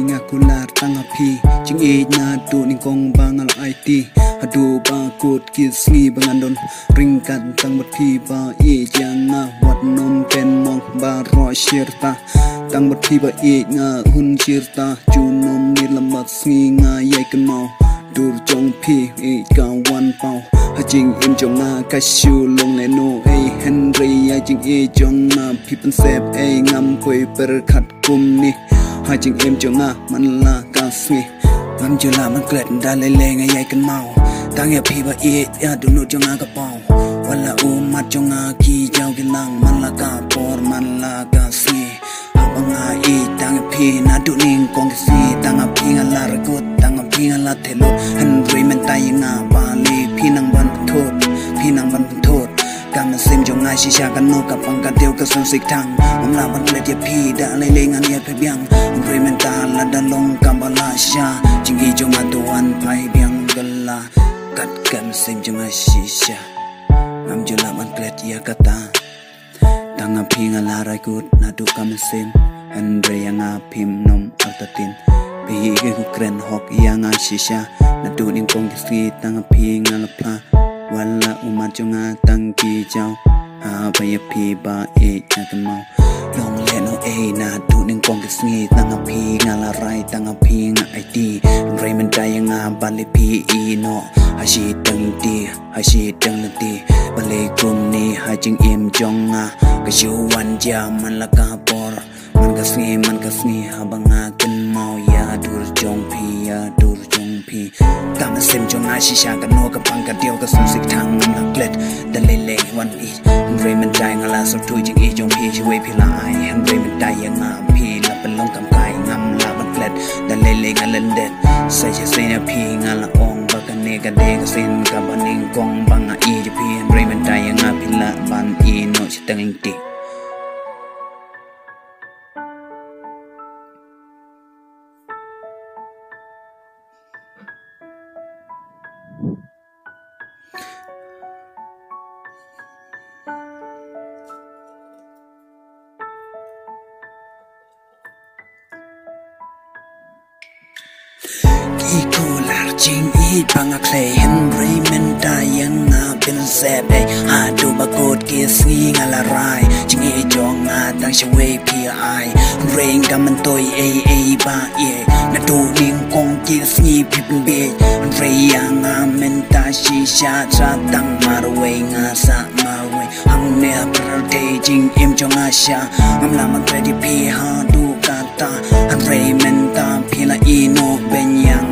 ngakular tangapi jing na tu ning kong bangal IT hadu ba kut kisni bangandon ringkat tang bati ba janga wat nom pen mong ba ro shirta tang bati ba nga hun shirta junom ni lamat sngi nga yai kan mau dur jong pi kawan pau hajing im jong na kashu long le no Henry jing jong na pi pen sep ngam koi per khat kum ni hajing im jong na man la ka sngi ngam jula man klet da le le nga yai kan mau tang ya pi ba ya du no jong na ka pau wala mat jong na ki jaw ki lang man la ka por man la ka sngi abanga tang pi na du ning kong si tang pi nga la ragut tang pi nga la thelo Henry men tai nga ba le pi nang ban thot pi nang ban thot kam sim jong nga shisha kan no ka pang ka deu ka son sik thang om la ban le pi da le le nga ne phe byang Henry men ta la da long kam ba la sha jing gi jong ma do an pai byang gala kat kam sim jong nga shisha ngam jula ban klet ya kata tang pi nga la rai kut na du kam sim Henry nga phim nom altatin pi ge ku kren hok ya nga shisha na du ning kong ki tang pi nga la pla wala umat jonga tang ki jaw ba ya pi ba na kan mau long le no na du ning kong ki tang pi nga la rai tang pi nga IT Raymond dai nga ba le pi no ha shi tang ti ha shi tang le ti ba le kum ni ha jing im jonga ka shu wan ja man la ka por man ka sngi habanga kan mau ya dur jong pi kam sim jong a shisha ka no ka pang ka dio ka sum sik thang na klet da le le wan Raymond dai nga la so tu jing jong pi shi we pi la ai Raymond dai nga pi la pen long kam kai ngam la ban klet da le le nga len det sai sai na pi nga la ong ba ka ne ka de ka sin ka ban ning kong bang a ji pi Raymond dai nga pi la ban no chi tang ling ti ikular jing panga clay Henry men dayang nga bin sep ha do ba kod ki sngi nga la rai jing jong nga tang shi we pi ai ring kam man toy ba na do ning kong ki sngi pi bin be nga men ta shi sha cha tang mar we nga sa mar we hang ne per te jing im jong nga sha ngam la man ready pi ha do ka ta men ta pi la no ben yang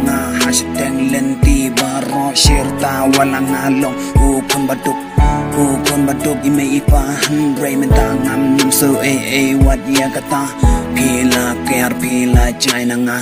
hashtag lenti baro shirta wala ngalong upon baduk ime ipa Raymond tangam so wat ya kata pila care pila China nga